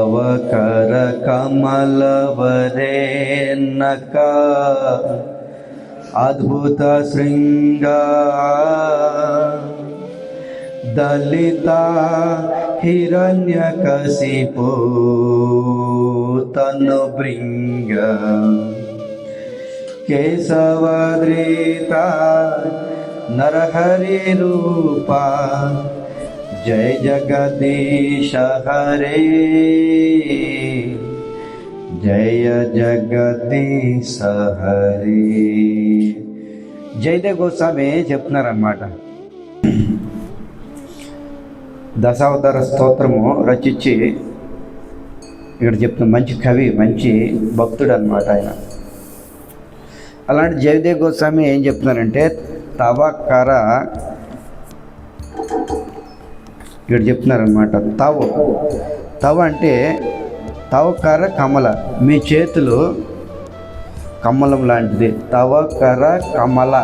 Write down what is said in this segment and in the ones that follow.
तव कर कमलवरेण्यक अद्भुत श्रृंग दलिता हिरण्यकशिपु तनुभृंग केशवधृता नरहरि रूपा जय जगदीश हरे जय जगदीश हरे. జయదేవ్ గోస్వామి చెప్తున్నారన్నమాట. దశావతార స్తోత్రము రచించి ఇక్కడ చెప్తున్న మంచి కవి, మంచి భక్తుడు అన్నమాట ఆయన. అలాంటి జయదేవ్ గోస్వామి ఏం చెప్తున్నారంటే తవ కర ఇక్కడ చెప్తున్నారనమాట. తవ అంటే తవ కర కమల, మీ చేతులు కమలం లాంటిది. తవ కర కమల.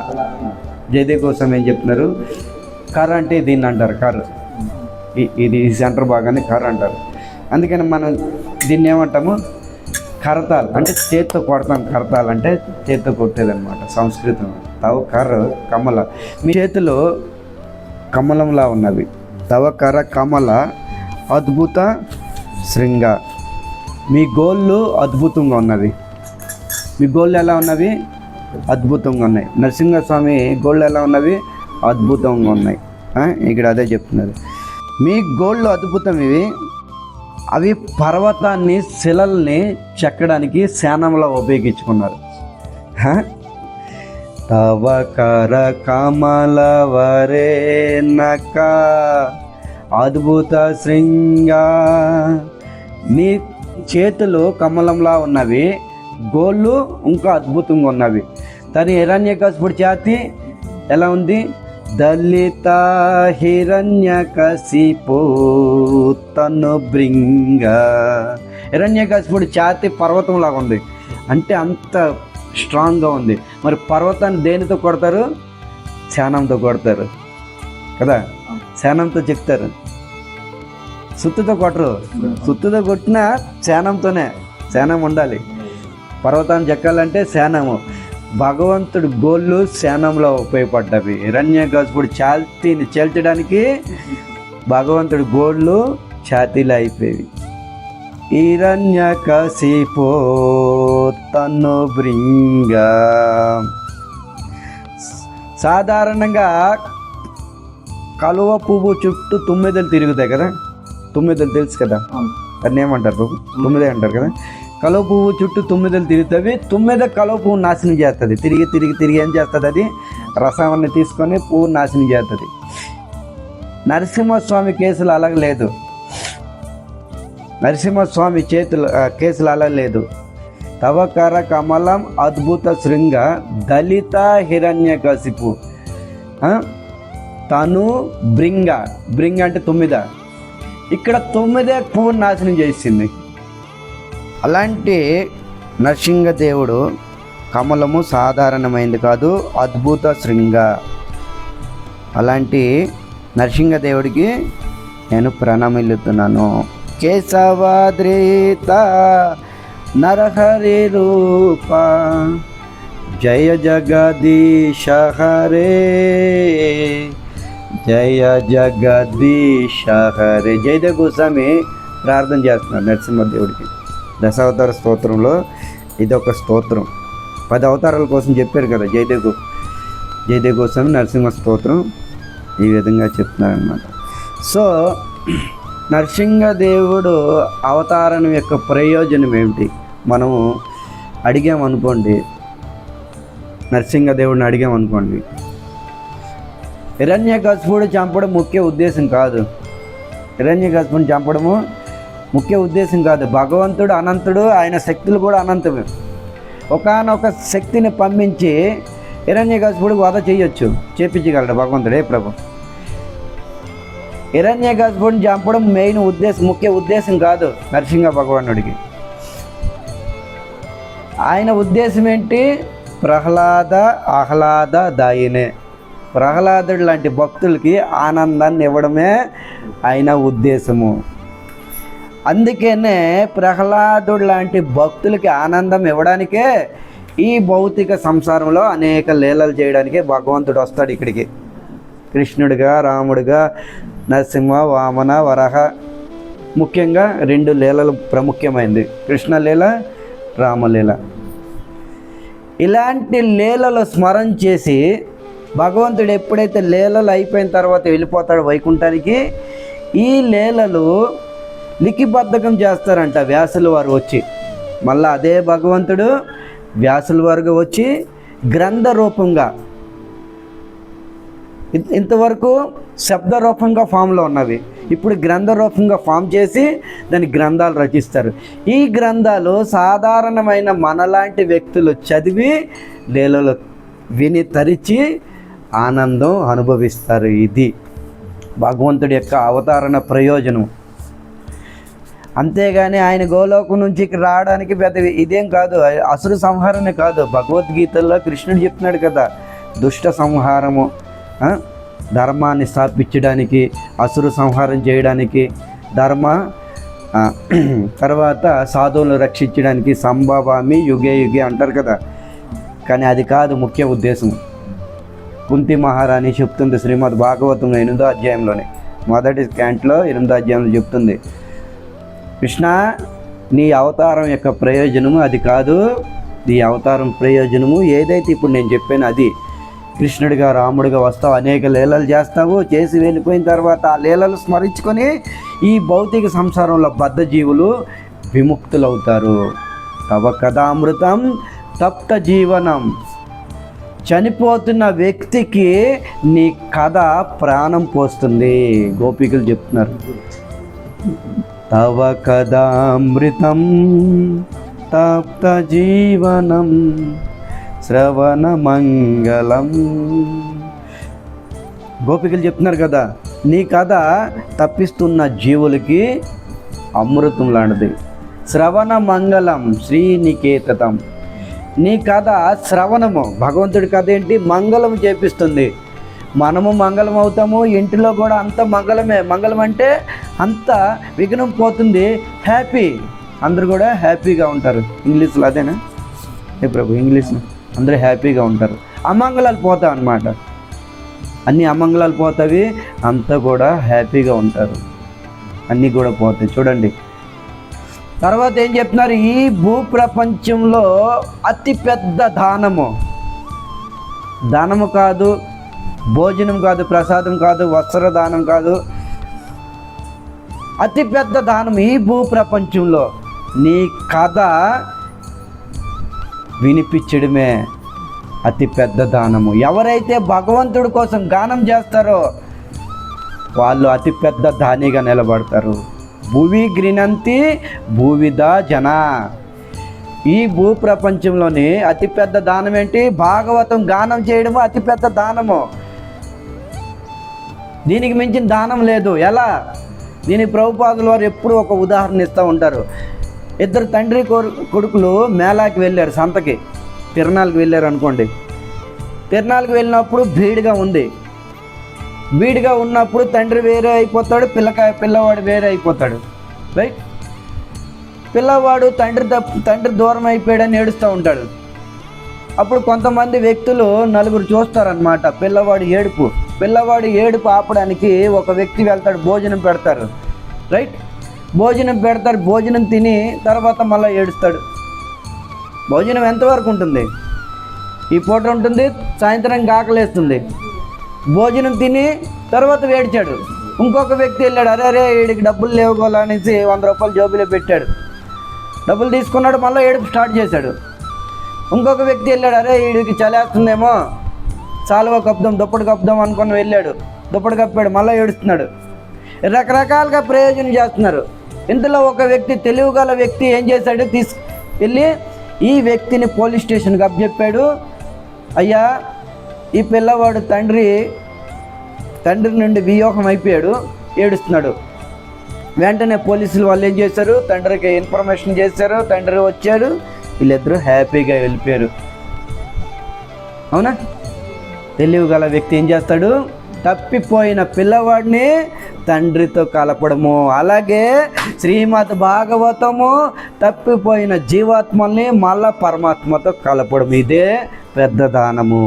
జయదేవ్ కోసం ఏం చెప్తున్నారు, కర్ర అంటే దీన్ని అంటారు, కర్ర ఇది సెంటర్ భాగాన్ని కర్ర అంటారు. అందుకని మనం దీన్ని ఏమంటాము, కరతాల్ అంటే చేత్తో కొడతాం. కరతాల్ అంటే చేత్తో కొట్టేదన్నమాట సంస్కృతం. తవ కర్ర కమల, మీ చేతులు కమలంలా ఉన్నవి. తవ కర కమల అద్భుత శృంగ, మీ గోళ్ళు అద్భుతంగా ఉన్నవి. మీ గోళ్ళు ఎలా ఉన్నవి? అద్భుతంగా ఉన్నాయి. నరసింహస్వామి గోళ్ళు ఎలా ఉన్నవి? అద్భుతంగా ఉన్నాయి. ఇక్కడ అదే చెప్తున్నారు, మీ గోళ్ళు అద్భుతం. అవి పర్వతాన్ని, శిలల్ని చెక్కడానికి శానంలో ఉపయోగించుకున్నారు. తవ కర కమల వరేణక అద్భుత శృంగ, నీ చేతులు కమలంలా ఉన్నవి, గోళ్ళు ఇంకా అద్భుతంగా ఉన్నవి. తన హిరణ్యకశిపుడి ఛాతి ఎలా ఉంది? దళిత హిరణ్యకశిపు తనుభృంగ. హిరణ్యకశిపుడి ఛాతి పర్వతంలాగా ఉంది, అంటే అంత స్ట్రాంగ్గా ఉంది. మరి పర్వతాన్ని దేనితో కొడతారు? శానంతో కొడతారు కదా, శానంతో చెప్తారు. సుత్తుతో కొట్టరు. సుత్తుతో కొట్టినా శానంతోనే. శానం ఉండాలి. పర్వతాన్ని చెక్కాలంటే శానము. భగవంతుడు గోళ్ళు శానంలో ఉపయోగపడ్డవి. హిరణ్యకశిపుడి ఛాతీని చేల్చడానికి భగవంతుడి గోళ్ళు ఛాతీలో అయిపోయేవి. హిరణ్యకశిపో తనుభృంగ. సాధారణంగా కలువ పువ్వు చుట్టూ తుమ్మెదలు తిరుగుతాయి కదా. తుమ్మెదలు తెలుసు కదా, దాన్ని ఏమంటారు బాబు? తుమ్మెదే అంటారు కదా. కలువ పువ్వు చుట్టూ తుమ్మెదలు తిరుగుతాయి. తుమ్మెద కలువ పువ్వు నాశనం చేస్తుంది. తిరిగి తిరిగి తిరిగి ఏం చేస్తుంది? అది రసాన్ని తీసుకొని పువ్వు నాశనం చేస్తుంది. నరసింహస్వామి కేసులు అలాగ లేదు. నరసింహస్వామి కేసులు అలా లేదు. తవ కర కమలం అద్భుత శృంగ దళిత హిరణ్యకశిపు తను భృంగ. భృంగ అంటే తొమ్మిద. ఇక్కడ తొమ్మిదే పువ్వు నాశనం చేసింది. అలాంటి నరసింహదేవుడు కమలము సాధారణమైంది కాదు, అద్భుత శృంగ. అలాంటి నరసింహదేవుడికి నేను ప్రణమిల్లుతున్నాను. కేశవధృత నరహరి రూప జయ జగదీశ హరే జయ జగదీశ హరే. జయదేవ్ గోస్వామి ప్రార్థన చేస్తున్నారు నరసింహదేవుడికి. దశావతార స్తోత్రంలో ఇదొక స్తోత్రం. 10 అవతారాల కోసం చెప్పారు కదా జయదేవ్ గోస్వామి. నరసింహ స్తోత్రం ఈ విధంగా చెప్తున్నారన్నమాట. సో నరసింహదేవుడు అవతారం యొక్క ప్రయోజనం ఏమిటి? మనము అడిగామనుకోండి, నరసింహదేవుడిని అడిగామనుకోండి, హిరణ్యకశిపుడు చంపడం ముఖ్య ఉద్దేశం కాదు. హిరణ్యకశిపుని చంపడము ముఖ్య ఉద్దేశం కాదు. భగవంతుడు అనంతుడు, ఆయన శక్తులు కూడా అనంతమే. ఒకానొక శక్తిని పంపించి హిరణ్యకశిపుడికి వధ చేయొచ్చు, చేపించగలడు భగవంతుడే ప్రభు. హిరణ్యకశిపుడిని చంపడం మెయిన్ ఉద్దేశం, ముఖ్య ఉద్దేశం కాదు నరసింహ భగవానుడికి. ఆయన ఉద్దేశం ఏంటి? ఆహ్లాద దాయినే. ప్రహ్లాదుడు లాంటి భక్తులకి ఆనందాన్ని ఇవ్వడమే ఆయన ఉద్దేశము. అందుకనే ప్రహ్లాదుడు లాంటి భక్తులకి ఆనందం ఇవ్వడానికే ఈ భౌతిక సంసారంలో అనేక లీలలు చేయడానికే భగవంతుడు వస్తాడు ఇక్కడికి. కృష్ణుడిగా, రాముడిగా, నరసింహ, వామన, వరహ. ముఖ్యంగా 2 లీలలు ప్రాముఖ్యమైనది, కృష్ణలీల, రామలీల. ఇలాంటి లీలలు స్మరణ చేసి భగవంతుడు ఎప్పుడైతే లీలలు అయిపోయిన తర్వాత వెళ్ళిపోతాడో వైకుంఠానికి, ఈ లీలలు లిఖిబద్ధకం చేస్తారంట వ్యాసుల వారు వచ్చి. మళ్ళీ అదే భగవంతుడు వ్యాసుల వారుగా వచ్చి గ్రంథ రూపంగా, ఇంతవరకు శబ్ద రూపంగా ఫామ్లో ఉన్నవి, ఇప్పుడు గ్రంథ రూపంగా ఫామ్ చేసి దాని గ్రంథాలు రచిస్తారు. ఈ గ్రంథాలు సాధారణమైన మనలాంటి వ్యక్తులు చదివి లీలలు విని తరిచి ఆనందం అనుభవిస్తారు. ఇది భగవంతుడి యొక్క అవతారణ ప్రయోజనం. అంతేగాని ఆయన గోలోకం నుంచి రావడానికి పెద్ద ఇదేం కాదు, అసురు సంహారమే కాదు. భగవద్గీతల్లో కృష్ణుడు చెప్తున్నాడు కదా, దుష్ట సంహారము, ధర్మాన్ని స్థాపించడానికి, అసురు సంహారం చేయడానికి, తర్వాత సాధువులను రక్షించడానికి సంభవామి యుగే యుగే అంటారు కదా. కానీ అది కాదు ముఖ్య ఉద్దేశం. కుంతి మహారాణి చెప్తుంది శ్రీమద్ భాగవతం 8వ అధ్యాయంలోనే, మొదటి క్యాంట్లో 8వ అధ్యాయంలో చెప్తుంది, కృష్ణ నీ అవతారం యొక్క ప్రయోజనము అది కాదు, నీ అవతారం ప్రయోజనము ఏదైతే ఇప్పుడు నేను చెప్పాను అది. కృష్ణుడిగా, రాముడిగా వస్తావు, అనేక లీలలు చేస్తావు, చేసి వెళ్ళిపోయిన తర్వాత ఆ లీలలు స్మరించుకొని ఈ భౌతిక సంసారంలో బద్ధజీవులు విముక్తులవుతారు. తవ కథామృతం తప్త జీవనం. చనిపోతున్న వ్యక్తికి నీ కథ ప్రాణం పోస్తుంది. గోపికలు చెప్తున్నారు, తవ కథామృతం తప్త జీవనం శ్రవణ మంగళం. గోపికలు చెప్తున్నారు కదా, నీ కథ తప్పిస్తున్న జీవులకి అమృతం లాంటిది. శ్రవణ మంగళం శ్రీనికేతనం. నీ కథ శ్రవణము, భగవంతుడి కథ ఏంటి, మంగళం చేపిస్తుంది. మనము మంగళం అవుతాము, ఇంటిలో కూడా అంత మంగళమే. మంగళం అంటే అంత విఘ్నం పోతుంది, హ్యాపీ, అందరూ కూడా హ్యాపీగా ఉంటారు. ఇంగ్లీష్లో అదేనా ఏ ప్రభు, ఇంగ్లీష్లో అందరూ హ్యాపీగా ఉంటారు. అమంగళాలు పోతాయి అన్నమాట, అన్ని అమంగళాలు పోతాయి, అంతా కూడా హ్యాపీగా ఉంటారు, అన్నీ కూడా పోతాయి. చూడండి తర్వాత ఏం చెప్తున్నారు, ఈ భూప్రపంచంలో అతి పెద్ద దానము, దానము కాదు, భోజనం కాదు, ప్రసాదం కాదు, వస్త్రదానం కాదు, అతి పెద్ద దానం ఈ భూప్రపంచంలో నీ కథ వినిపించడమే అతి పెద్ద దానము. ఎవరైతే భగవంతుడి కోసం గానం చేస్తారో వాళ్ళు అతి పెద్ద దానిగా నిలబడతారు. భువి గృణంతి భూవిధ జన. ఈ భూప్రపంచంలోని అతిపెద్ద దానం ఏంటి, భాగవతం గానం చేయడము అతిపెద్ద దానము. దీనికి మించిన దానం లేదు. ఎలా, దీని ప్రభుపాదుల వారు ఎప్పుడు ఒక ఉదాహరణ ఇస్తూ ఉంటారు. 2 తండ్రి కొడుకులు మేళాకి వెళ్ళారు, సంతకి తిరణాలకు వెళ్ళారు అనుకోండి. తిరణాలకు వెళ్ళినప్పుడు భీడుగా ఉంది. భీడుగా ఉన్నప్పుడు తండ్రి వేరే అయిపోతాడు, పిల్లవాడు వేరే అయిపోతాడు, రైట్. పిల్లవాడు తండ్రి దూరం అయిపోయాడని ఏడుస్తూ ఉంటాడు. అప్పుడు కొంతమంది వ్యక్తులు నలుగురు చూస్తారనమాట పిల్లవాడు ఏడుపు ఆపడానికి ఒక వ్యక్తి వెళ్తాడు, భోజనం పెడతారు, రైట్. భోజనం పెడతారు, భోజనం తిని తర్వాత మళ్ళీ ఏడుస్తాడు. భోజనం ఎంతవరకు ఉంటుంది, ఈ పూట ఉంటుంది, సాయంత్రం ఆకలేస్తుంది. భోజనం తిని తర్వాత ఏడ్చాడు. ఇంకొక వ్యక్తి వెళ్ళాడు, అరే వీడికి డబ్బులు లేవుకోవాలా అనేసి 100 రూపాయలు జోబులో పెట్టాడు, డబ్బులు తీసుకున్నాడు, మళ్ళీ ఏడుపు స్టార్ట్ చేశాడు. ఇంకొక వ్యక్తి వెళ్ళాడు, అరే వీడికి చలేస్తుందేమో చాలువ కప్పుదాం, దుప్పటి కప్పుదాం అనుకుని వెళ్ళాడు, దుప్పటి కప్పాడు, మళ్ళీ ఏడుస్తున్నాడు. రకరకాలుగా ప్రయోజనం చేస్తున్నారు. ఇందులో ఒక వ్యక్తి, తెలివిగల వ్యక్తి ఏం చేశాడు, వెళ్ళి ఈ వ్యక్తిని పోలీస్ స్టేషన్కి అప్పచెప్పాడు. అయ్యా, ఈ పిల్లవాడు తండ్రి నుండి వియోగం అయిపోయాడు, ఏడుస్తున్నాడు. వెంటనే పోలీసులు వాళ్ళు ఏం చేశారు, తండ్రికి ఇన్ఫర్మేషన్ చేశారు, తండ్రి వచ్చాడు, వీళ్ళిద్దరూ హ్యాపీగా వెళ్ళిపోయారు. అవునా? తెలివి గల వ్యక్తి ఏం చేస్తాడు, తప్పిపోయిన పిల్లవాడిని తండ్రితో కలపడము. అలాగే శ్రీమద్ భాగవతము తప్పిపోయిన జీవాత్మల్ని మళ్ళా పరమాత్మతో కలపడం. ఇదే పెద్ద దానము.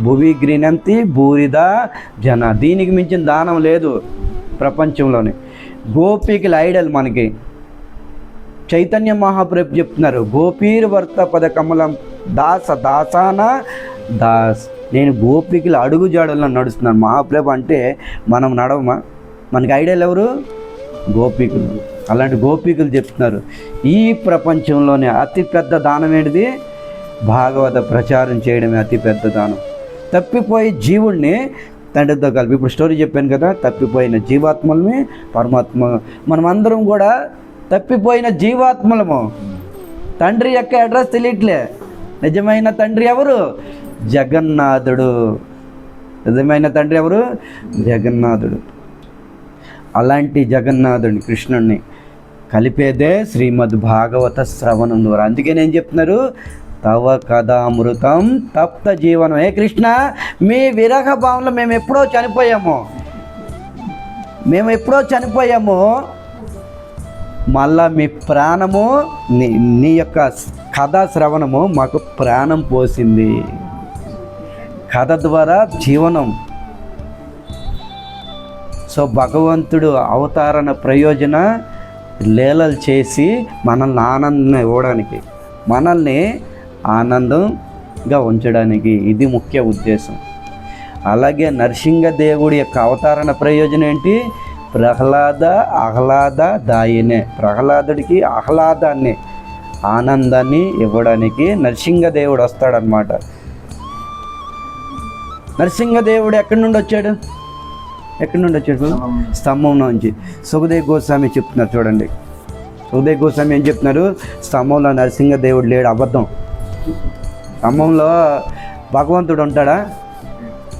భువి గ్రీనంతి బూరిద జన. దీనికి మించిన దానం లేదు ప్రపంచంలోనే. గోపికల ఐడల్ మనకి చైతన్య మహాప్రభు చెప్తున్నారు, గోపీర్ వర్త పద కమలం దాస దాసాన దాస్. నేను గోపికల అడుగు జాడల్లో నడుస్తున్నాను. మహాప్రభు అంటే మనం నడవమా? మనకి ఐడియల్ ఎవరు? గోపికలు. అలాంటి గోపికలు చెప్తున్నారు, ఈ ప్రపంచంలోనే అతిపెద్ద దానం ఏంటిది? భాగవత ప్రచారం చేయడమే అతిపెద్ద దానం. తప్పిపోయి జీవుడిని తండ్రితో కలిపి, ఇప్పుడు స్టోరీ చెప్పాను కదా, తప్పిపోయిన జీవాత్మల్ని పరమాత్మ. మనమందరం కూడా తప్పిపోయిన జీవాత్మలము. తండ్రి యొక్క అడ్రస్ తెలియట్లే. నిజమైన తండ్రి ఎవరు? జగన్నాథుడు. నిజమైన తండ్రి ఎవరు? జగన్నాథుడు. అలాంటి జగన్నాథుడిని, కృష్ణుడిని కలిపేదే శ్రీమద్ భాగవత శ్రవణం ద్వారా. అందుకే నేను చెప్తున్నారు, తవ కథామృతం తప్త జీవనం. ఏ కృష్ణ, మీ విరహ భావంలో మేము ఎప్పుడో చనిపోయాము. మళ్ళా మీ ప్రాణము, నీ యొక్క కథా శ్రవణము మాకు ప్రాణం పోసింది. కథ ద్వారా జీవనం. సో భగవంతుడు అవతారణ ప్రయోజన లీలలు చేసి మనల్ని ఆనందం ఇవ్వడానికి, మనల్ని ఆనందంగా ఉంచడానికి, ఇది ముఖ్య ఉద్దేశం. అలాగే నరసింహదేవుడి యొక్క అవతారణ ప్రయోజనం ఏంటి? ఆహ్లాద దాయినే. ప్రహ్లాదుడికి ఆహ్లాదాన్ని, ఆనందాన్ని ఇవ్వడానికి నరసింహదేవుడు వస్తాడనమాట. నరసింహదేవుడు ఎక్కడి నుండి వచ్చాడు? స్తంభం నుంచి. సుఖదేవ్ గోస్వామి చెప్తున్నారు చూడండి. సుఖదేవ్ గోస్వామి ఏం చెప్తున్నారు? స్తంభంలో నరసింహదేవుడు లేడు, అబద్ధం. స్తంభంలో భగవంతుడు ఉంటాడా?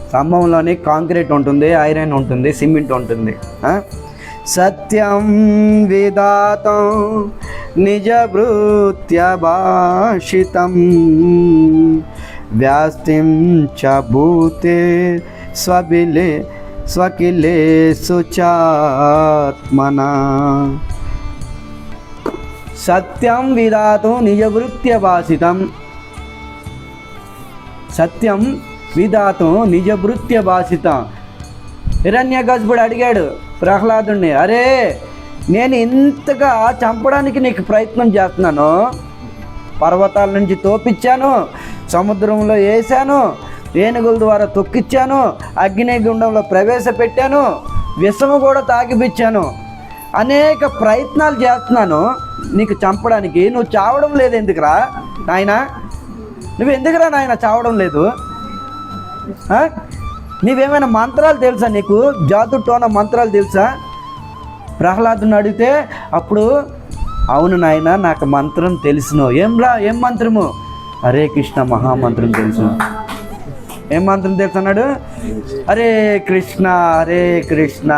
స్తంభంలోని కాంక్రీట్ ఉంటుంది, ఐరన్ ఉంటుంది, సిమెంట్ ఉంటుంది. సత్యం విదాతం నిజ భృత్య భాషితం వ్యాస్తిం చ భూతే స్వకిలే సుచాత్మనా. సత్యం విదాతం నిజ భృత్య భాషితం. సత్యం విధాతం నిజ భృత్య భాషితం. హిరణ్యకశిపుడు అడిగాడు ప్రహ్లాదుడిని, అరే నేను ఇంతగా చంపడానికి నీకు ప్రయత్నం చేస్తున్నాను, పర్వతాల నుంచి తోపిచ్చాను, సముద్రంలో వేసాను, ఏనుగుల ద్వారా తొక్కిచ్చాను, అగ్నిగుండంలో ప్రవేశపెట్టాను, విషము కూడా తాగిపిచ్చాను, అనేక ప్రయత్నాలు చేస్తున్నాను నీకు చంపడానికి. నువ్వు చావడం లేదు ఎందుకురా నాయనా? నువ్వు ఎందుకురా నాయన చావడం లేదు? నీవేమైనా మంత్రాలు తెలుసా? నీకు జాదుటోన మంత్రాలు తెలుసా? ప్రహ్లాదుని అడిగితే అప్పుడు, అవును నాయన నాకు మంత్రం తెలుసును. ఏం మంత్రము? హరే కృష్ణ మహామంత్రం తెలుసు. ఏం మంత్రం తెలుసు అన్నాడు? హరే కృష్ణ హరే కృష్ణ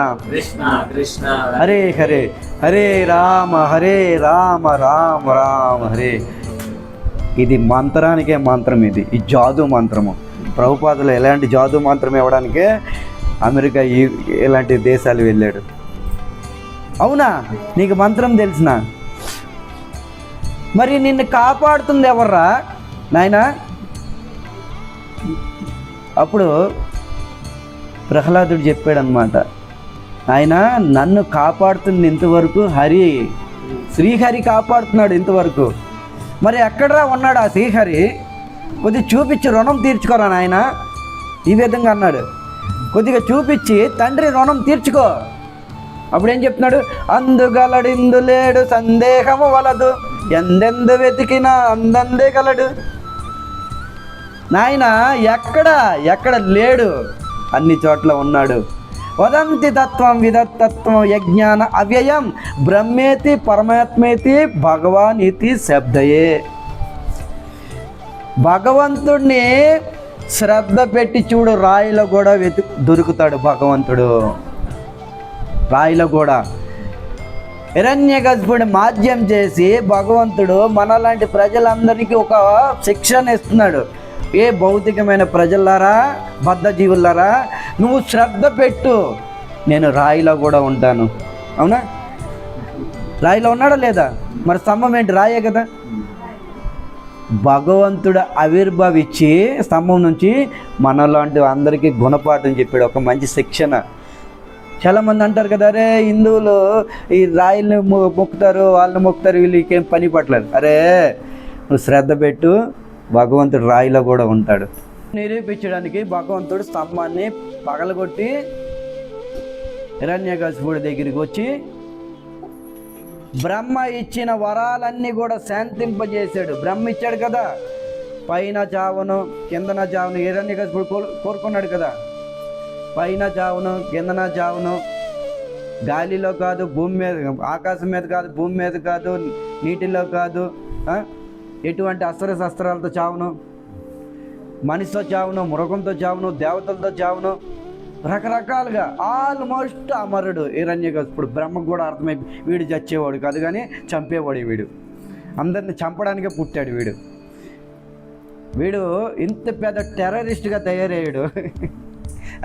హరే హరే హరే రామ రామ రామ హరే. ఇది మంత్రానికే మంత్రం. ఇది జాదు మంత్రము. ప్రభుపాదులు ఎలాంటి జాదు మంత్రం ఇవ్వడానికే అమెరికా ఇలాంటి దేశాలు వెళ్ళాడు. అవునా, నీకు మంత్రం తెలిసిన? మరి నిన్ను కాపాడుతుంది ఎవర్రా నాయనా? అప్పుడు ప్రహ్లాదుడు చెప్పాడనమాట, ఆయన నన్ను కాపాడుతుంది ఇంతవరకు హరి, శ్రీహరి కాపాడుతున్నాడు ఇంతవరకు. మరి ఎక్కడరా ఉన్నాడు ఆ శ్రీహరి? కొద్దిగా చూపించి రుణం తీర్చుకోరా నాయన. ఈ విధంగా అన్నాడు, కొద్దిగా చూపించి తండ్రి రుణం తీర్చుకో. అప్పుడేం చెప్తున్నాడు? అందుగలడిందు లేడు సందేహము వలదు, ఎందెందు వెతికినా అందందే గలడు. నాయన ఎక్కడ లేడు, అన్ని చోట్ల ఉన్నాడు. వదంతి తత్వం విదత్తత్వం యజ్ఞాన అవ్యయం బ్రహ్మేతి పరమాత్మేతి భగవాన్ ఇతి శబ్దయే. భగవంతుడిని శ్రద్ధ పెట్టి చూడు, రాయిలో కూడా దొరుకుతాడు భగవంతుడు. రాయిలో కూడా హిరణ్యకశిపుడిని మాధ్యం చేసి భగవంతుడు మనలాంటి ప్రజలందరికీ ఒక శిక్షణ ఇస్తున్నాడు. ఏ భౌతికమైన ప్రజలారా, బద్ధజీవులారా, నువ్వు శ్రద్ధ పెట్టు, నేను రాయిలో కూడా ఉంటాను. అవునా? రాయిలో ఉన్నాడా లేదా? మరి స్తంభం ఏంటి? రాయే కదా. భగవంతుడు ఆవిర్భవించి స్తంభం నుంచి మనలాంటి అందరికీ గుణపాఠం చెప్పాడు, ఒక మంచి శిక్షణ. చాలామంది అంటారు కదా, అరే హిందువులు ఈ రాయిల్ని మొక్కుతారు, వాళ్ళని మొక్కుతారు, వీళ్ళకేం పని పట్టలేదు. అరే నువ్వు శ్రద్ధ పెట్టు, భగవంతుడు రాయిలో కూడా ఉంటాడు. నిరూపించడానికి భగవంతుడు స్తంభాన్ని పగలగొట్టి హిరణ్యకశిపుడి దగ్గరికి వచ్చి బ్రహ్మ ఇచ్చిన వరాలన్నీ కూడా శాంతింపజేశాడు. బ్రహ్మ ఇచ్చాడు కదా, పైన చావును కిందన చావును. హిరణ్యకశిపుడు కోరుకున్నాడు కదా, పైన చావును కిందన చావును, గాలిలో కాదు, భూమి మీద, ఆకాశం మీద కాదు, భూమి మీద కాదు, నీటిలో కాదు, ఎటువంటి అస్త్ర శస్త్రాలతో చావును, మనిషితో చావును, మృగంతో చావును, దేవతలతో చావును, రకరకాలుగా ఆల్మోస్ట్ అమరుడు హిరణ్యకశిపుడు. బ్రహ్మకు కూడా అర్థమై వీడు చచ్చేవాడు కాదు కానీ చంపేవాడు. వీడు అందరిని చంపడానికే పుట్టాడు. వీడు ఇంత పెద్ద టెర్రరిస్ట్గా తయారయ్యాడు,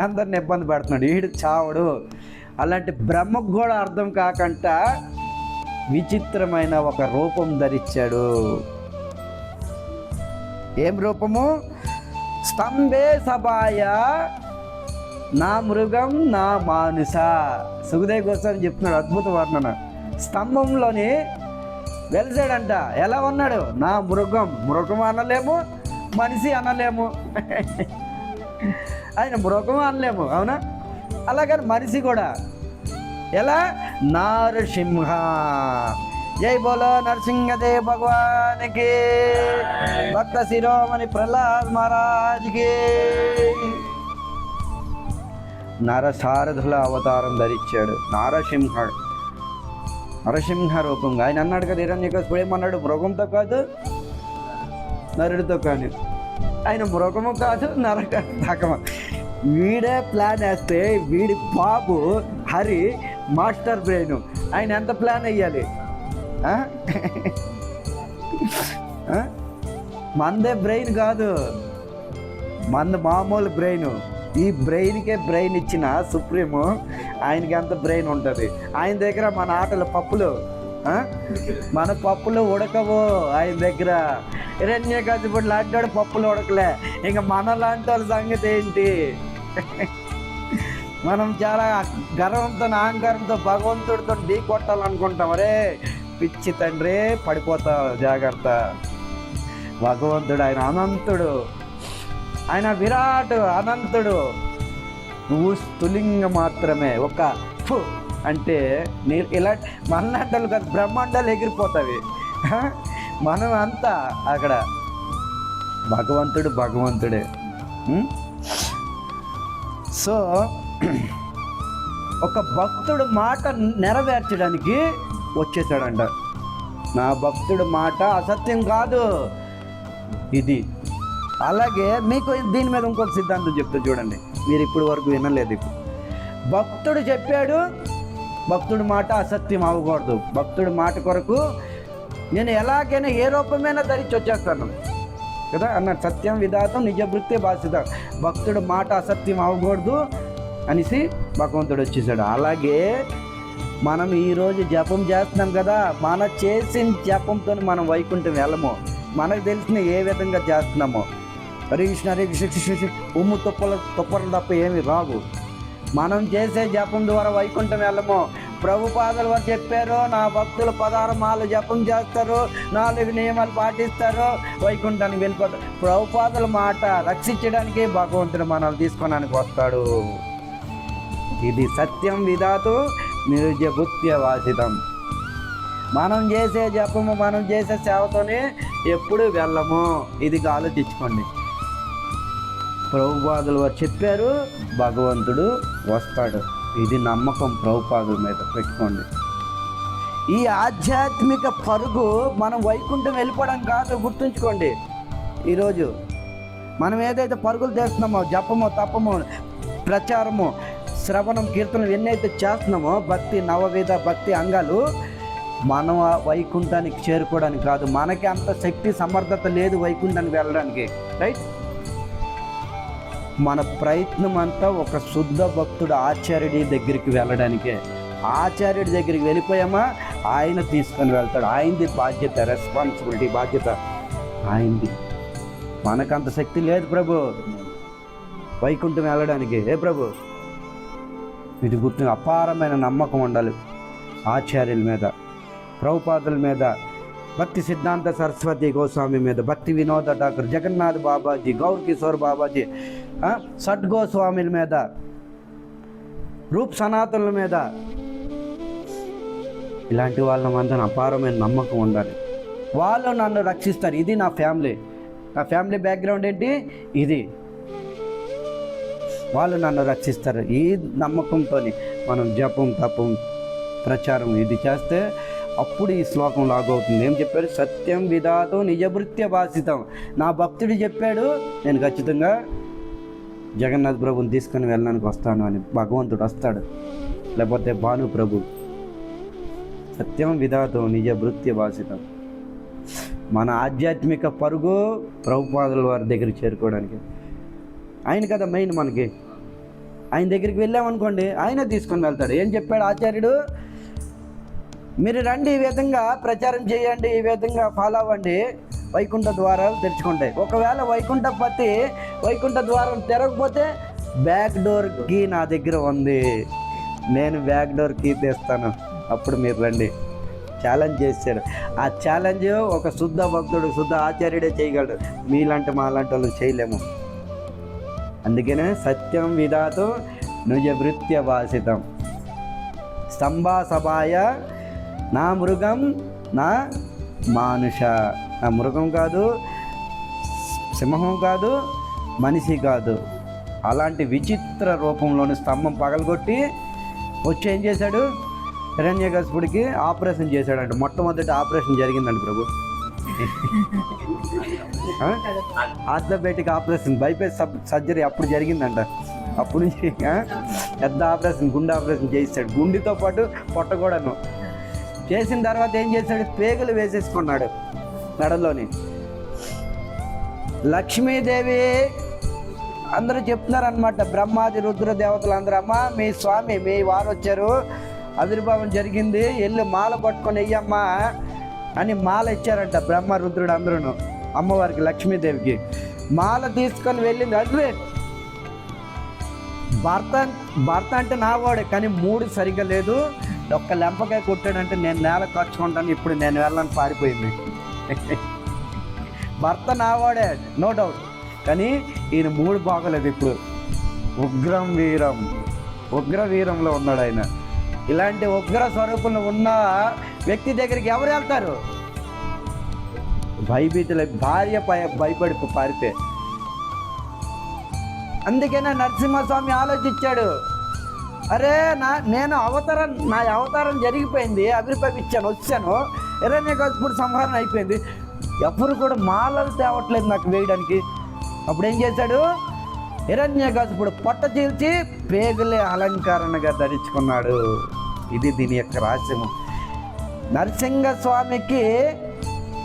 అందరిని ఇబ్బంది పెడుతున్నాడు. వీడు చావడు. అలాంటి బ్రహ్మకు కూడా అర్థం కాకుండా విచిత్రమైన ఒక రూపం ధరించాడు. ఏం రూపము? స్తంభే సభాయ నా మృగం నా మానుస. సుఖదేవ్ గోస్వామి చెప్తున్నాడు, అద్భుత వర్ణన. స్తంభంలోని వెలిసాడంట. ఎలా ఉన్నాడు? నా మృగం. మృగం అనలేము, మనిషి అనలేము, ఆయన మృగం అనలేము. అవునా? అలాగని మనిషి కూడా ఎలా? నారసింహ. జై బోలో నరసింహదేవ్ భగవానికి, భక్త శిరోమణి ప్రహ్లాద్ మహారాజ్కి. నరసారథుల అవతారం ధరించాడు నారసింహుడు. నరసింహ రూపంగా ఆయన అన్నాడు కదా, హిరణ్యకశిపుడు ఏమన్నాడు? మృగంతో కాదు, నరుడితో కాదు. ఆయన మృగము కాదు, నరకమ. వీడే ప్లాన్ వేస్తే వీడి బాబు హరి మాస్టర్ బ్రెయిన్. ఆయన ఎంత ప్లాన్ వేయాలి? మందే బ్రెయిన్ కాదు, మంద మామూలు బ్రెయిన్. ఈ బ్రెయిన్కే బ్రెయిన్ ఇచ్చిన సుప్రీము ఆయనకి అంత బ్రెయిన్ ఉంటుంది. ఆయన దగ్గర మన ఆటలు పప్పులు, మన పప్పులు ఉడకవు ఆయన దగ్గర. హిరణ్యకశిపుడు లాంటి పప్పులు ఉడకలే, ఇంకా మన లాంటి వాళ్ళ సంగతి ఏంటి? మనం చాలా గర్వంతో అహంకారంతో భగవంతుడితో ఢీ కొట్టాలనుకుంటాం. అరే పిచ్చి తండ్రి, పడిపోతావు, జాగ్రత్త. భగవంతుడు ఆయన అనంతుడు, ఆయన విరాట్, అనంతుడు. నువ్వు స్థులింగ మాత్రమే. ఒక అంటే నేను ఇలా మన్నాండాలు కాదు, బ్రహ్మాండాలు ఎగిరిపోతావి. మనం అంతా అక్కడ భగవంతుడు భగవంతుడే. సో ఒక భక్తుడు మాట నెరవేర్చడానికి వచ్చేసాడంట. నా భక్తుడు మాట అసత్యం కాదు ఇది. అలాగే మీకు దీని మీద ఇంకొక సిద్ధాంతం చెప్తా చూడండి, మీరు ఇప్పటి వరకు వినలేదు. భక్తుడు చెప్పాడు, భక్తుడి మాట అసత్యం అవ్వకూడదు. భక్తుడి మాట కొరకు నేను ఎలాగైనా ఏ రూపమైనా ధరించి వచ్చేస్తాను కదా అన్నాడు. సత్యం విధాతం నిజభృత్తే భాషిత. భక్తుడు మాట అసత్యం అవ్వకూడదు అనేసి భగవంతుడు వచ్చేసాడు. అలాగే మనం ఈరోజు జపం చేస్తున్నాం కదా, మన చేసిన జపంతో మనం వైకుంఠం వెళ్ళము. మనకు తెలిసిన ఏ విధంగా చేస్తున్నామో, హరే కృష్ణ హరే కృష్ణ కృష్ణ ఉమ్ము తుప్పలు తప్ప ఏమి రావు. మనం చేసే జపం ద్వారా వైకుంఠం వెళ్ళము. ప్రభుపాదులు వారు చెప్పారు, నా భక్తులు 16 మాలు జపం చేస్తారు, 4 నియమాలు పాటిస్తారు, వైకుంఠానికి వెళ్ళిపోతారు. ప్రభుపాదుల మాట రక్షించడానికి భగవంతుడు మనల్ని తీసుకోవడానికి వస్తాడు. ఇది సత్యం విధాతు నిర్జభుత్యవాసితం. మనం చేసే జపము, మనం చేసే సేవతోనే ఎప్పుడు వెళ్ళము. ఇది ఆలోచించుకోండి. ప్రభుపాదులు వారు చెప్పారు, భగవంతుడు వస్తాడు. ఇది నమ్మకం ప్రభుపాదుల మీద పెట్టుకోండి. ఈ ఆధ్యాత్మిక పరుగు మనం వైకుంఠం వెళ్ళిపోవడం కాదు, గుర్తుంచుకోండి. ఈరోజు మనం ఏదైతే పరుగులు చేస్తున్నామో, జపమో తపమో ప్రచారము శ్రవణం కీర్తనం ఎన్నైతే చేస్తున్నామో, భక్తి నవవిధ భక్తి అంగాలు, మనం వైకుంఠానికి చేరుకోవడానికి కాదు. మనకి అంత శక్తి సమర్థత లేదు వైకుంఠానికి వెళ్ళడానికి. రైట్? మన ప్రయత్నం అంతా ఒక శుద్ధ భక్తుడు ఆచార్యుడి దగ్గరికి వెళ్ళడానికే. ఆచార్యుడి దగ్గరికి వెళ్ళిపోయామా ఆయన తీసుకొని వెళ్తాడు. ఆయనది బాధ్యత, రెస్పాన్సిబిలిటీ, బాధ్యత ఆయనది. మనకంత శక్తి లేదు ప్రభు వైకుంఠం వెళ్ళడానికి. ప్రభు ఇది గుర్తు, అపారమైన నమ్మకం ఉండాలి ఆచార్యుల మీద, ప్రభుపాదుల మీద, భక్తి సిద్ధాంత సరస్వతి గోస్వామి మీద, భక్తి వినోద ఠాకూర్, జగన్నాథ్ బాబాజీ, గౌర్ కిషోర్ బాబాజీ, సట్ గోస్వామిల మీద, రూప్ సనాతనుల మీద, ఇలాంటి వాళ్ళ మందన అపారమైన నమ్మకం ఉండాలి. వాళ్ళు నన్ను రక్షిస్తారు. ఇది నా ఫ్యామిలీ. నా ఫ్యామిలీ బ్యాక్గ్రౌండ్ ఏంటి? ఇది. వాళ్ళు నన్ను రక్షిస్తారు. ఈ నమ్మకంతో మనం జపం, తపం, ప్రచారం ఇది చేస్తే అప్పుడు ఈ శ్లోకం లాగవుతుంది. ఏం చెప్పారు? సత్యం విధాతో నిజభృత్య భాషితం. నా భక్తుడు చెప్పాడు, నేను ఖచ్చితంగా జగన్నాథ్ ప్రభుని తీసుకొని వెళ్ళడానికి వస్తాను అని. భగవంతుడు వస్తాడు, లేకపోతే భాను ప్రభు. సత్యం విధాతో నిజభృత్య భాషితం. మన ఆధ్యాత్మిక పరుగు ప్రభుపాదుల వారి దగ్గరికి చేరుకోవడానికి. ఆయన కదా మెయిన్ మనకి. ఆయన దగ్గరికి వెళ్ళామనుకోండి, ఆయన తీసుకొని వెళ్తాడు. ఏం చెప్పాడు ఆచార్యుడు? మీరు రండి, ఈ విధంగా ప్రచారం చేయండి, ఈ విధంగా ఫాలో అవ్వండి, వైకుంఠ ద్వారాలు తెరుచుకుంటాయి. ఒకవేళ వైకుంఠ ద్వారం తెరవకపోతే బ్యాక్ డోర్ కీ నా దగ్గర ఉంది, నేను బ్యాక్ డోర్ కీ తెస్తాను, అప్పుడు మీరు రండి. ఛాలెంజ్ చేశాడు. ఆ ఛాలెంజ్ ఒక శుద్ధ భక్తుడు, శుద్ధ ఆచార్యుడే చేయగలడు. మీలాంటి మాలాంటి వాళ్ళు చేయలేము. అందుకనే సత్యం విధాతో నిజభృత్య భాషితం. స్తంభాసభాయ నా మృగం నా మానుష. నా మృగం కాదు, సింహం కాదు, మనిషి కాదు. అలాంటి విచిత్ర రూపంలోని స్తంభం పగలగొట్టి వచ్చి ఏం చేశాడు? హిరణ్యకశిపుడికి ఆపరేషన్ చేశాడంట. మొట్టమొదటి ఆపరేషన్ జరిగిందండి ప్రభు. ఆర్థోపెడిక్ ఆపరేషన్, బైపాస్ సర్జరీ అప్పుడు జరిగిందంట. అప్పుడు నుంచి పెద్ద ఆపరేషన్, గుండె ఆపరేషన్ చేయిస్తాడు. గుండెతో పాటు పొట్ట కూడాను చేసిన తర్వాత ఏం చేశాడు? పేగులు వేసేసుకున్నాడు మెడలోని. లక్ష్మీదేవి అందరూ చెప్తున్నారనమాట, బ్రహ్మాది రుద్ర దేవతలు అందరూ, అమ్మా మీ స్వామి, మీ వారు వచ్చారు, ఆవిర్భావం జరిగింది, వెళ్ళి మాల పట్టుకొని వెయ్యమ్మా అని మాల ఇచ్చారంట బ్రహ్మ రుద్రుడు అందరూ అమ్మవారికి, లక్ష్మీదేవికి. మాల తీసుకొని వెళ్ళింది. అదే భర్త అంటే నా వాడే, కానీ మూడు సరిగ్గా లేదు. ఒక్క లెంపకాయ కొట్టాడంటే నేను నేల ఖర్చుకుంటాను, ఇప్పుడు నేను వెళ్ళని పారిపోయింది. భర్త నావాడే, నో డౌట్, కానీ ఈయన మూడు బాగలేదు. ఇప్పుడు ఉగ్ర వీరంలో ఉన్నాడు ఆయన. ఇలాంటి ఉగ్ర స్వరూపంలో ఉన్న వ్యక్తి దగ్గరికి ఎవరు వెళ్తారు? భయభీతుల భార్య భయపడి పారిపోయి. అందుకనే నరసింహస్వామి ఆలోచించాడు, అరే నా అవతారం జరిగిపోయింది, ఆవిర్భవించాను, వచ్చాను, హిరణ్యకశిపుడు సంహారం అయిపోయింది, ఎవరు కూడా మాలలు తేవట్లేదు నాకు వేయడానికి. అప్పుడు ఏం చేశాడు? హిరణ్యకశిపుడు పొట్ట చీల్చి పేగులే అలంకరణగా ధరించుకున్నాడు. ఇది దీని యొక్క రహస్యము. నరసింహస్వామికి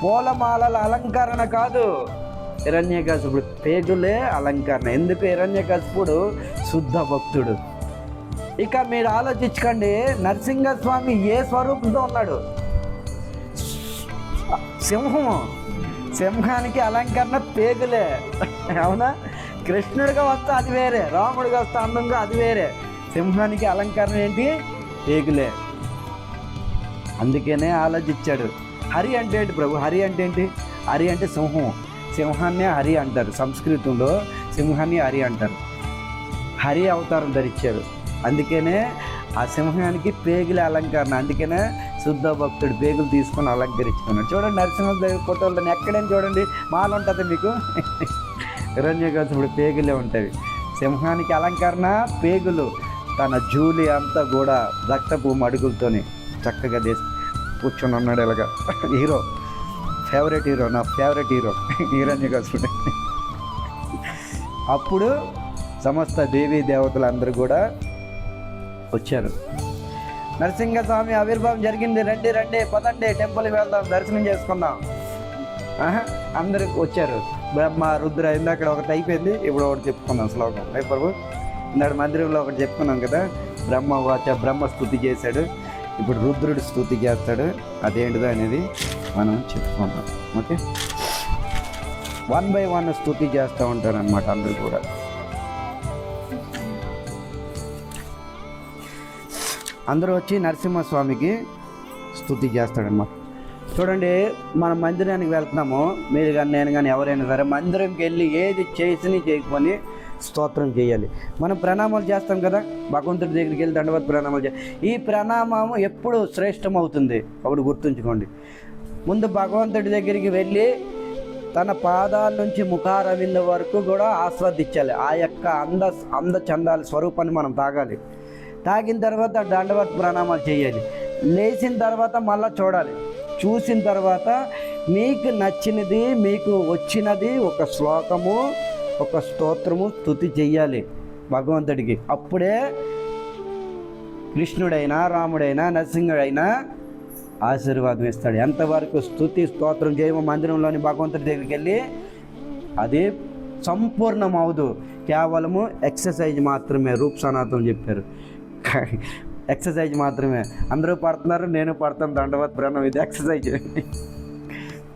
పూలమాలల అలంకరణ కాదు, హిరణ్యకశిపుడు పేగులే అలంకరణ. ఎందుకు? హిరణ్యకశిపుడు శుద్ధ భక్తుడు. ఇక మీరు ఆలోచించకండి, నరసింహస్వామి ఏ స్వరూపంతో ఉన్నాడు? సింహానికి అలంకరణ పేగులే, అవునా? కృష్ణుడిగా వస్తే అది వేరే, రాముడిగా వస్తే అందంగా అది వేరే. సింహానికి అలంకరణ ఏంటి? పేగులే. అందుకనే ఆలోచించాడు. హరి అంటే ఏంటి ప్రభు? హరి అంటే ఏంటి? హరి అంటే సింహం. సింహాన్నే హరి అంటారు, సంస్కృతంలో సింహాన్ని హరి అంటారు. హరి అవతారం ధరించాడు. అందుకనే ఆ సింహానికి పేగుల అలంకరణ. అందుకనే శుద్ధ భక్తుడు పేగులు తీసుకొని అలంకరించుకున్నాడు. చూడండి నరసింహదేవి ఫోటోలను ఎక్కడైనా చూడండి, మాల ఉంటుంది మీకు. హిరణ్యకశిపుడు పేగులే ఉంటాయి. సింహానికి అలంకరణ పేగులు. తన జూలి అంతా కూడా రక్తపు మడుగులతోని చక్కగా కూర్చొని ఉన్నాడు. ఇలాగా హీరో, ఫేవరెట్ హీరో, నా ఫేవరెట్ హీరో హిరణ్యకశిపుడు. అప్పుడు సమస్త దేవీ దేవతలందరూ కూడా వచ్చారు. నరసింహస్వామి ఆవిర్భావం జరిగింది, రండి పదండి టెంపుల్కి వెళ్దాం, దర్శనం చేసుకుందాం. అందరూ వచ్చారు. బ్రహ్మ రుద్ర ఇందాక ఒకటి అయిపోయింది, ఇప్పుడు ఒకటి చెప్పుకున్నాం శ్లోకం. ప్రభు ఇందాక మందిరంలో ఒకటి చెప్పుకున్నాం కదా, బ్రహ్మ వాచ బ్రహ్మ స్తుతి చేశాడు, ఇప్పుడు రుద్రుడు స్తుతి చేస్తాడు. అదేంటిదో అనేది మనం చెప్పుకుందాం. ఓకే, 1 by 1 స్తుతి చేస్తూ ఉంటారు అనమాట అందరూ కూడా. అందరూ వచ్చి నరసింహస్వామికి స్తుతి చేస్తాడనమాట. చూడండి, మనం మందిరానికి వెళ్తున్నాము, మీరు కానీ నేను కానీ ఎవరైనా సరే మందిరంకి వెళ్ళి ఏది చేసి చేయకపోని స్తోత్రం చేయాలి. మనం ప్రణామాలు చేస్తాం కదా, భగవంతుడి దగ్గరికి వెళ్ళి దండవత్ ప్రణామాలు చేయాలి. ఈ ప్రణామం ఎప్పుడు శ్రేష్టమవుతుంది ఒకటి గుర్తుంచుకోండి. ముందు భగవంతుడి దగ్గరికి వెళ్ళి తన పాదాల నుంచి ముఖారవింద వరకు కూడా ఆస్వాదించాలి. ఆ యొక్క అందచందాల స్వరూపాన్ని మనం తాగాలి. తాగిన తర్వాత దండవత్ ప్రణామాలు చేయాలి. లేచిన తర్వాత మళ్ళీ చూడాలి. చూసిన తర్వాత మీకు నచ్చినది, మీకు వచ్చినది ఒక శ్లోకము, ఒక స్తోత్రము స్తుతి చెయ్యాలి భగవంతుడికి. అప్పుడే కృష్ణుడైనా రాముడైనా నరసింహుడైనా ఆశీర్వాదం ఇస్తాడు. ఎంతవరకు స్తుతి స్తోత్రం చేయమో మందిరంలోని భగవంతుడి దగ్గరికి వెళ్ళి అది సంపూర్ణం అవదు, కేవలము ఎక్సర్సైజ్ మాత్రమే. రూప్ సనాతనం చెప్పారు, ఎక్సర్సైజ్ మాత్రమే. అందరూ పడుతున్నారు, నేను పడతాను దండవత్ ప్రణం, ఇది ఎక్సర్సైజ్.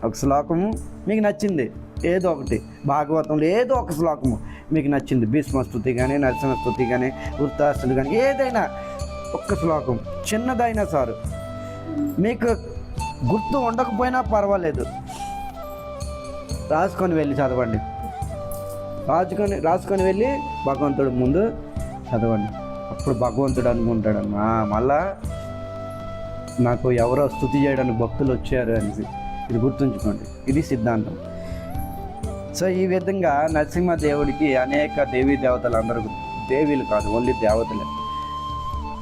ఒక శ్లోకము మీకు నచ్చింది ఏదో ఒకటి, భాగవతంలో ఏదో ఒక శ్లోకము మీకు నచ్చింది, భీష్మస్తుతి కానీ నరసింహస్తుతి కానీ వృత్తాస్తులు కానీ ఏదైనా ఒక్క శ్లోకం చిన్నదైనా సారు, మీకు గుర్తు ఉండకపోయినా పర్వాలేదు, రాసుకొని వెళ్ళి చదవండి. రాసుకొని వెళ్ళి భగవంతుడి ముందు చదవండి. అప్పుడు భగవంతుడు అనుకుంటాడమ్మా, మళ్ళా నాకు ఎవరో స్తుతి చేయడానికి భక్తులు వచ్చారు అనేసి. ఇది గుర్తుంచుకోండి, ఇది సిద్ధాంతం. సో ఈ విధంగా నరసింహదేవుడికి అనేక దేవీ దేవతలు అందరూ, దేవీలు కాదు ఓన్లీ దేవతలే,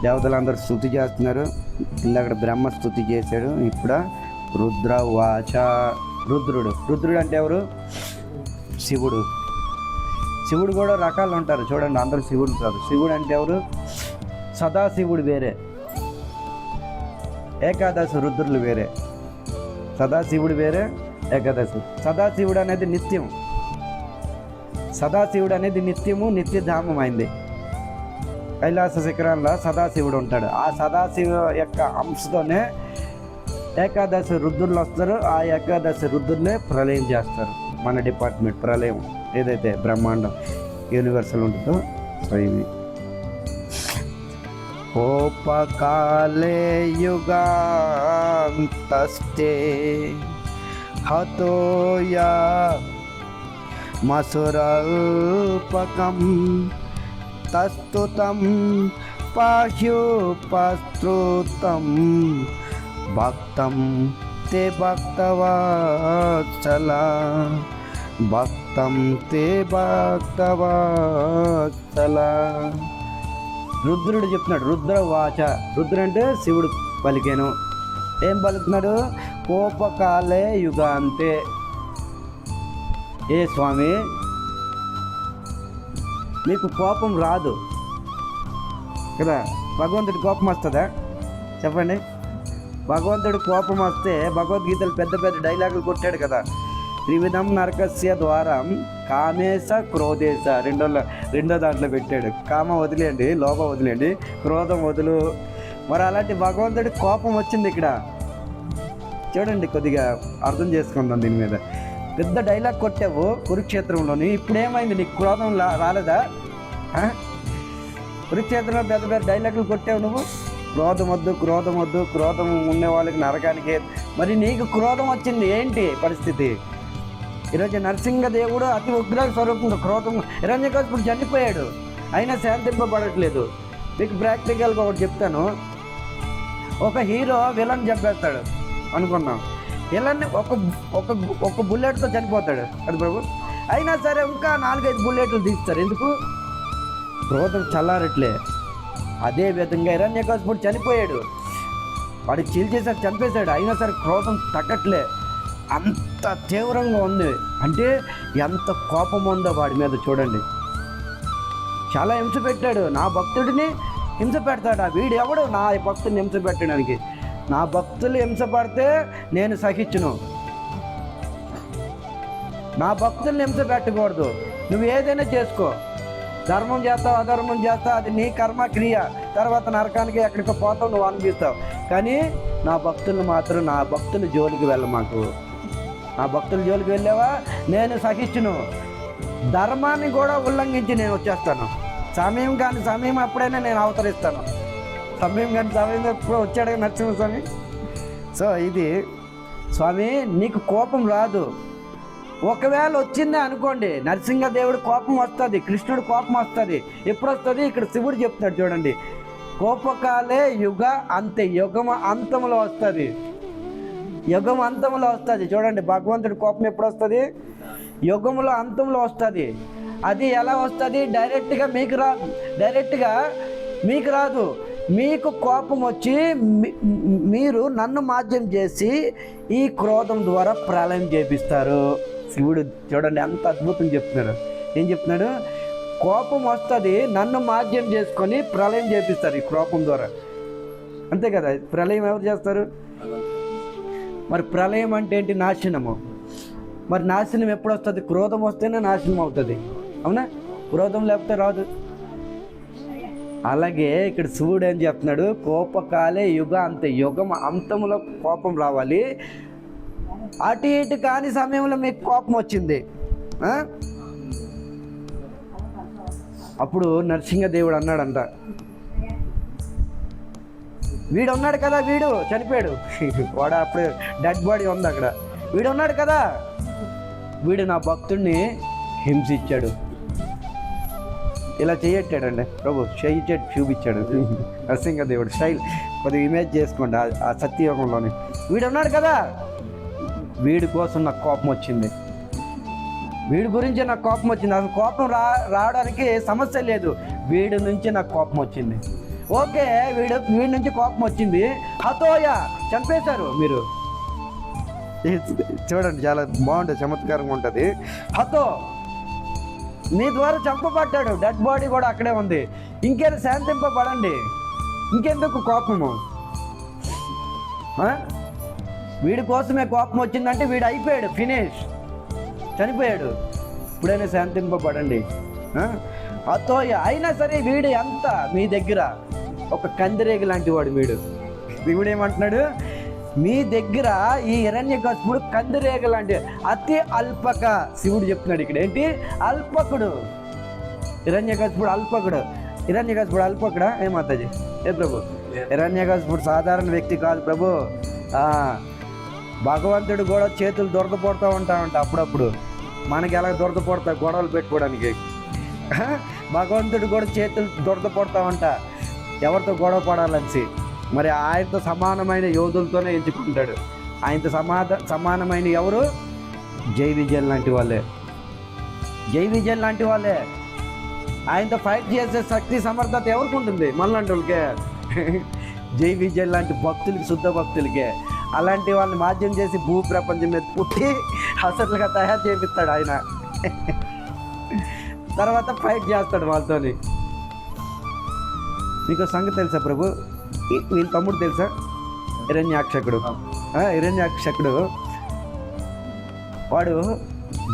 దేవతలందరూ స్తుతి చేస్తున్నారు. అక్కడ బ్రహ్మ స్తుతి చేశాడు. ఇప్పుడు రుద్ర వాచ, రుద్రుడు అంటే ఎవరు? శివుడు. శివుడు కూడా రకాలు ఉంటారు చూడండి, అందరూ శివుడు కాదు. శివుడు అంటే ఎవరు? సదాశివుడు వేరే, ఏకాదశి రుద్రులు వేరే. సదాశివుడు వేరే, ఏకాదశి. సదాశివుడు అనేది నిత్యం, సదాశివుడు అనేది నిత్యము, నిత్యధామం అయింది. కైలాస శిఖరంలో సదాశివుడు ఉంటాడు. ఆ సదాశివ యొక్క అంశతోనే ఏకాదశి రుద్రులు వస్తారు. ఆ ఏకాదశి రుద్రులనే ప్రళయం చేస్తారు. మన డిపార్ట్మెంట్ ప్రళయం ఏదైతే బ్రహ్మాండం యూనివర్సల్ ఉంటుందో. సో ఇవి కోపకాలే యుగాంతస్తే హతోయా మసురల్పకం తస్తుతం పాహ్యుపస్తృతం భక్తం తే భక్తవత్సల, భక్తం తే భక్తవత్సల. రుద్రుడు చెప్తున్నాడు, రుద్ర వాచ. రుద్రుడు అంటే శివుడు పలికేను. ఏం పలుకుతున్నాడు? కోపకాలే యుగాంతే. ఏ స్వామి, మీకు కోపం రాదు కదా? భగవంతుడి కోపం వస్తుందా చెప్పండి? భగవంతుడి కోపం వస్తే భగవద్గీతలు పెద్ద పెద్ద డైలాగులు కొట్టాడు కదా. త్రివిధం నరకస్య ద్వారం కామేశ క్రోధేశ, రెండో దాంట్లో పెట్టాడు. కామ వదిలేయండి, లోభ వదిలేయండి, క్రోధం వదులు. మరి అలాంటి భగవంతుడి కోపం వచ్చింది ఇక్కడ. చూడండి, కొద్దిగా అర్థం చేసుకుందాం దీని మీద. పెద్ద డైలాగ్ కొట్టావు కురుక్షేత్రంలోని, ఇప్పుడు ఏమైంది? నీకు క్రోధం రాలేదా? కురుక్షేత్రంలో పెద్ద పెద్ద డైలాగులు కొట్టావు నువ్వు. క్రోధం వద్దు, క్రోధం వద్దు, క్రోధం ఉండే వాళ్ళకి నరకానికి. మరి నీకు క్రోధం వచ్చింది, ఏంటి పరిస్థితి? ఈరోజు నరసింహదేవుడు అతి ఉగ్ర స్వరూపంగా క్రోధం, హిరణ్యకశిపుడు చనిపోయాడు, అయినా శాంతింపబడట్లేదు. మీకు ప్రాక్టికల్గా ఒకటి చెప్తాను. ఒక హీరో విలన్ చంపేస్తాడు అనుకున్నాం, విలన్ని ఒక బుల్లెట్తో చనిపోతాడు అది ప్రభు. అయినా సరే ఇంకా 4-5 బుల్లెట్లు తీస్తారు. ఎందుకు? క్రోధం చల్లారట్లే. అదే విధంగా హిరణ్యకశిపుడు చనిపోయాడు, వాడు చీల్చేసాడు, చంపేశాడు, అయినా సరే క్రోధం తగ్గట్లే. అంత తీవ్రంగా ఉంది. అంటే ఎంత కోపం ఉందో వాడి మీద చూడండి. చాలా హింస పెట్టాడు. నా భక్తుడిని హింస పెడతాడా? వీడు ఎవడు నా భక్తుడిని హింస పెట్టడానికి? నా భక్తులు హింస పడితే నేను సహించును. నా భక్తుల్ని హింస పెట్టకూడదు. నువ్వు ఏదైనా చేసుకో, ధర్మం చేస్తావు అధర్మం చేస్తావు, అది నీ కర్మ క్రియ, తర్వాత నరకానికి ఎక్కడికి పోతావు, నువ్వు అనిపిస్తావు. కానీ నా భక్తులను మాత్రం నా భక్తుల జోలికి మాకు. నా భక్తుల జోలికి వెళ్ళావా నేను సహించును. ధర్మాన్ని కూడా ఉల్లంఘించి నేను వచ్చేస్తాను. సమయం అప్పుడైనా నేను అవతరిస్తాను. సమయం ఎప్పుడు వచ్చాడు నరసింహస్వామి. సో ఇది స్వామి, నీకు కోపం రాదు. ఒకవేళ వచ్చిందే అనుకోండి, నరసింహదేవుడు కోపం వస్తుంది, కృష్ణుడు కోపం వస్తుంది. ఎప్పుడు వస్తుంది? ఇక్కడ శివుడు చెప్తున్నాడు చూడండి, కోపకాలే యుగ అంతే, యుగమ అంతంలో వస్తుంది. యుగం అంతంలో వస్తుంది. చూడండి, భగవంతుడి కోపం ఎప్పుడు వస్తుంది? యుగములో అంతంలో వస్తుంది. అది ఎలా వస్తుంది? డైరెక్ట్గా మీకు రాదు. మీకు కోపం వచ్చి మీరు నన్ను మాధ్యం చేసి ఈ క్రోధం ద్వారా ప్రళయం చేపిస్తారు. శివుడు చూడండి ఎంత అద్భుతం చెప్తున్నాడు. ఏం చెప్తున్నాడు? కోపం వస్తుంది, నన్ను మాధ్యం చేసుకొని ప్రళయం చేపిస్తారు ఈ కోపం ద్వారా. అంతే కదా, ప్రళయం ఎవరు చేస్తారు? మరి ప్రళయం అంటే ఏంటి? నాశనము. మరి నాశనం ఎప్పుడు వస్తుంది? క్రోధం వస్తేనే నాశనం అవుతుంది. అవునా? క్రోధం లేకపోతే రాదు. అలాగే ఇక్కడ శివుడు ఏం చెప్తున్నాడు? కోపకాలే యుగ అంతే, యుగం అంతంలో కోపం రావాలి. అటు ఇటు కాని సమయంలో మీకు కోపం వచ్చింది, అప్పుడు నరసింహదేవుడు అన్నాడంట, వీడు ఉన్నాడు కదా, వీడు చనిపోయాడు, వాడు అప్పుడు డెడ్ బాడీ ఉంది అక్కడ, వీడు ఉన్నాడు కదా, వీడు నా భక్తుడిని హింసించాడు. ఇలా చేయట్టాడండి ప్రభు, చేయించాడు, చూపించాడు నరసింహదేవుడు స్టైల్. కొద్దిగా ఇమేజ్ చేసుకోండి ఆ సత్యయోగంలోని. వీడు ఉన్నాడు కదా, వీడి కోసం నాకు కోపం వచ్చింది, వీడి గురించి నాకు కోపం వచ్చింది. అసలు కోపం రావడానికి సమస్య లేదు, వీడి నుంచి నాకు కోపం వచ్చింది. ఓకే, వీడి నుంచి కోపం వచ్చింది, హతోయ చంపేశారు మీరు. చూడండి చాలా బాగుంటుంది, చమత్కారంగా ఉంటుంది. హతో మీ ద్వారా చంపబడ్డాడు, డెడ్ బాడీ కూడా అక్కడే ఉంది. ఇంకేదో శాంతింపబడండి, ఇంకెందుకు కోపము? వీడి కోసమే కోపం వచ్చిందంటే వీడు అయిపోయాడు, ఫినిష్, చనిపోయాడు. ఇప్పుడైనా శాంతింపబడండి. అతోయ అయినా సరే వీడు ఎంత మీ దగ్గర ఒక కందిరేగి లాంటి వాడు. వీడు ఏమంటున్నాడు? మీ దగ్గర ఈ హిరణ్యకశిపుడు కందిరేగ లాంటి అతి అల్పక. శివుడు చెప్తున్నాడు ఇక్కడ ఏంటి? అల్పకుడు. హిరణ్యకశిపుడు అల్పకుడా? ఏమవుతుంది? ఏ ప్రభు, హిరణ్యకశిపుడు సాధారణ వ్యక్తి కాదు ప్రభు. భగవంతుడు కూడా చేతులు దొరదపడుతూ ఉంటామంట అప్పుడప్పుడు. మనకి ఎలా దొరదపడతాయి గొడవలు పెట్టుకోవడానికి? భగవంతుడు కూడా చేతులు దొరదపడతామంట ఎవరితో గొడవ పడాలని. మరి ఆయనతో సమానమైన యోధులతోనే ఎంచుకుంటాడు. ఆయనతో సమానమైన ఎవరు? జై విజయ్ లాంటి వాళ్ళే. ఆయనతో ఫైట్ చేసే శక్తి సమర్థత ఎవరికి ఉంటుంది? మనలాంటి వాళ్ళకే. జై విజయ్ లాంటి భక్తులకి, శుద్ధ భక్తులకే. అలాంటి వాళ్ళని మాధ్యం చేసి భూ ప్రపంచం మీద పుట్టి అసలుగా తయారు చేపిస్తాడు ఆయన. తర్వాత ఫైట్ చేస్తాడు వాళ్ళతోని. మీకు సంగతి తెలుసా ప్రభు? వీళ్ళ తమ్ముడు తెలుసా? హిరణ్యాక్షకుడు. వాడు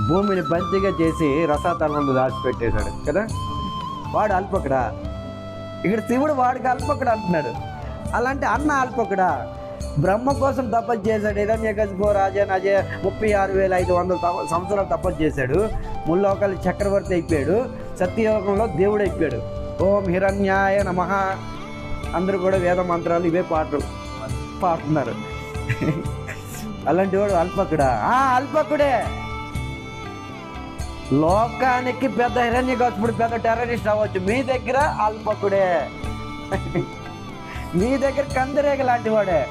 భూమిని బంతిగా చేసి రసాతలంలో దాచిపెట్టేశాడు కదా. వాడు అల్పకుడా? ఇక్కడ శివుడు వాడికి అల్పకుడు అంటున్నాడు. అలాంటి అన్న అల్పకుడా? బ్రహ్మ కోసం తపస్సు చేశాడు. హిరణ్యకశిపు రాజా 36,500 సంవత్సరాలు తపస్సు చేశాడు. ముల్లోకాల చక్రవర్తి అయిపోయాడు. సత్యయోగంలో దేవుడు అయిపోయాడు. ఓం హిరణ్యాయ నమః. అందరూ కూడా వేద మంత్రాలు ఇవే పాడుతున్నారు. అలాంటి వాడు అల్పకుడా? అల్పకుడే. లోకానికి పెద్ద హిరణ్యకశిపుడు పెద్ద టెర్రరిస్ట్ అవ్వచ్చు, మీ దగ్గర అల్పకుడే. మీ దగ్గర కందిరేగ లాంటి వాడే.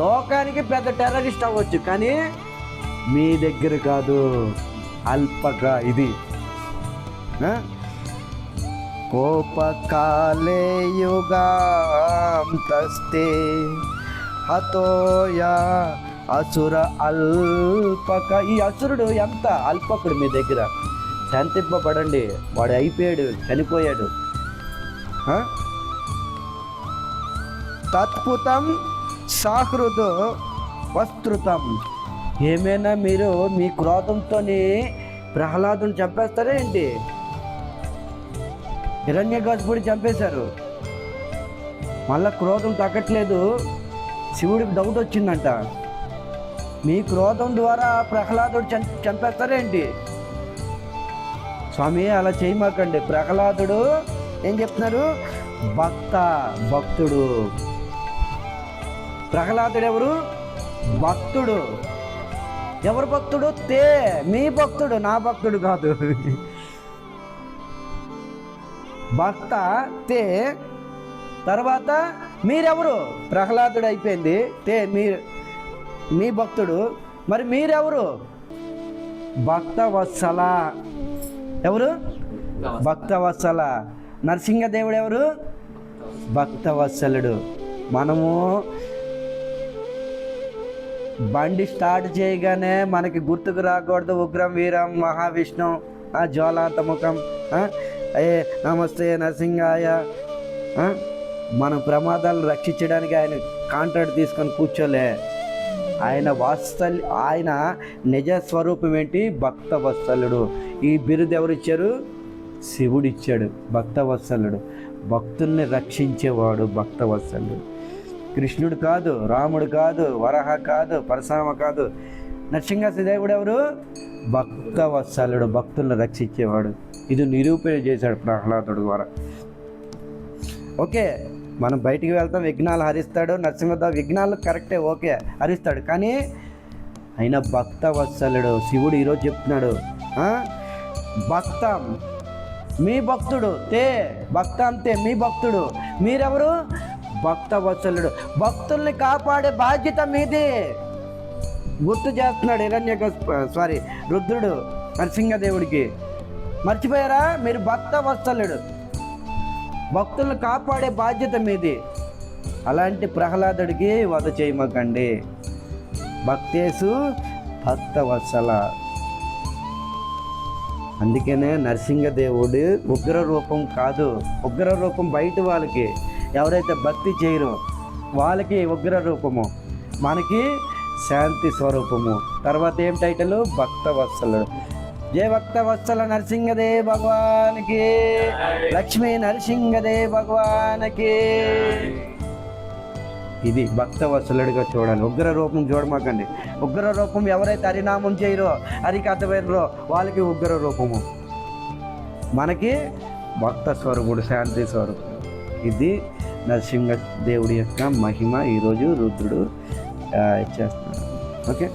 లోకానికి పెద్ద టెర్రరిస్ట్ అవ్వచ్చు, కానీ మీ దగ్గర కాదు, అల్పక. ఇది కోపకాలే యుగాంతస్తే హతోయా అసుర అల్పక. ఈ అసురుడు ఎంత అల్పకుడు మీ దగ్గర. శాంతింపబడండి, వాడు అయిపోయాడు, చనిపోయాడు. తత్పుతం సాహృదు వస్త్రుతం. ఏమైనా మీరు మీ క్రోధంతో ప్రహ్లాదుని చంపేస్తారా ఏంటి? హిరణ్యకశిపుడు చంపేశారు. మళ్ళా క్రోధం తగ్గట్లేదు. శివుడికి డౌట్ వచ్చిందంట, మీ క్రోధం ద్వారా ప్రహ్లాదుడు చంపేస్తారేంటి? స్వామి అలా చేయమాకండి. ప్రహ్లాదుడు ఏం చెప్తున్నారు? భక్తుడు. ప్రహ్లాదుడు ఎవరు? భక్తుడు. ఎవరు భక్తుడు? మీ భక్తుడు, నా భక్తుడు కాదు. భక్త తర్వాత మీరెవరు? ప్రహ్లాదుడు అయిపోయింది. మీ భక్తుడు. మరి మీరెవరు? భక్తవత్సల. ఎవరు? భక్తవత్సల. నరసింహదేవుడు ఎవరు? భక్తవత్సలుడు. మనము బండి స్టార్ట్ చేయగానే మనకి గుర్తుకు రాకూడదు ఉగ్రం వీరం మహావిష్ణు, జ్వాలాంత ముఖం, నమస్తే నరసింహాయ. మన ప్రమాదాలను రక్షించడానికి ఆయన కాంట్రాక్ట్ తీసుకొని కూర్చోలే. ఆయన నిజ స్వరూపం ఏంటి? భక్తవత్సలుడు. ఈ బిరుదు ఎవరు ఇచ్చారు? శివుడు ఇచ్చాడు. భక్తవత్సలుడు, భక్తుల్ని రక్షించేవాడు భక్తవత్సలుడు. కృష్ణుడు కాదు, రాముడు కాదు, వరహ కాదు, పరశురామ కాదు. నరసింహదేవుడు ఎవరు? భక్తవత్సలుడు, భక్తుల్ని రక్షించేవాడు. ఇది నిరూపణ చేశాడు ప్రహ్లాదుడు ద్వారా. ఓకే, మనం బయటికి వెళ్తాం, విఘ్నాలు హరిస్తాడు. నరసింహదేవ విఘ్నాలు కరెక్టే, ఓకే హరిస్తాడు. కానీ ఆయన భక్తవత్సలుడు. శివుడు ఈరోజు చెప్తున్నాడు, భక్తం మీ భక్తుడు, భక్తం మీ భక్తుడు. మీరెవరు? భక్తవత్సలుడు. భక్తుల్ని కాపాడే బాధ్యత మీది. గుర్తు చేస్తున్నాడు రుద్రుడు నరసింహదేవుడికి. మర్చిపోయారా? మీరు భక్తవత్సలుడు, భక్తులను కాపాడే బాధ్యత మీది. అలాంటి ప్రహ్లాదుడికి వధ చేయమకండి. భక్తేసు భక్తవత్సల. అందుకనే నరసింహదేవుడు ఉగ్ర రూపం కాదు. ఉగ్ర రూపం బయట వాళ్ళకి, ఎవరైతే భక్తి చేయరో వాళ్ళకి ఉగ్ర రూపము, మనకి శాంతి స్వరూపము. తర్వాత ఏం టైటిల్? భక్తవత్సలుడు. జయ భక్తవత్సల నరసింహదేవ్ భగవానికి, లక్ష్మీ నరసింహదేవ్ భగవానికి. ఇది భక్తవత్సలుడిగా చూడాలి. ఉగ్ర రూపం చూడమాకండి. ఉగ్ర రూపం ఎవరైతే హరినామం చేయరో, హరికథ వేరో వాళ్ళకి ఉగ్ర రూపము. మనకి భక్త స్వరూపుడు, శాంతి స్వరూపుడు. ఇది నరసింహదేవుడి యొక్క మహిమ. ఈరోజు రుద్రుడు చేస్తున్నాడు. ఓకే,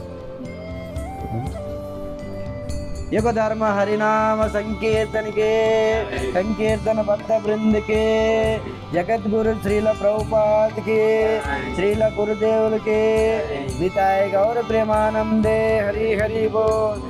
యుగ ధర్మ హరినామ సంకీర్తనకే, సంకీర్తన భక్త బృందకే, జగద్గురు శ్రీల ప్రభుపాదకి, శ్రీల గురుదేవులకి, వితాయ గౌర ప్రేమానందే. హరి హరి బోల్.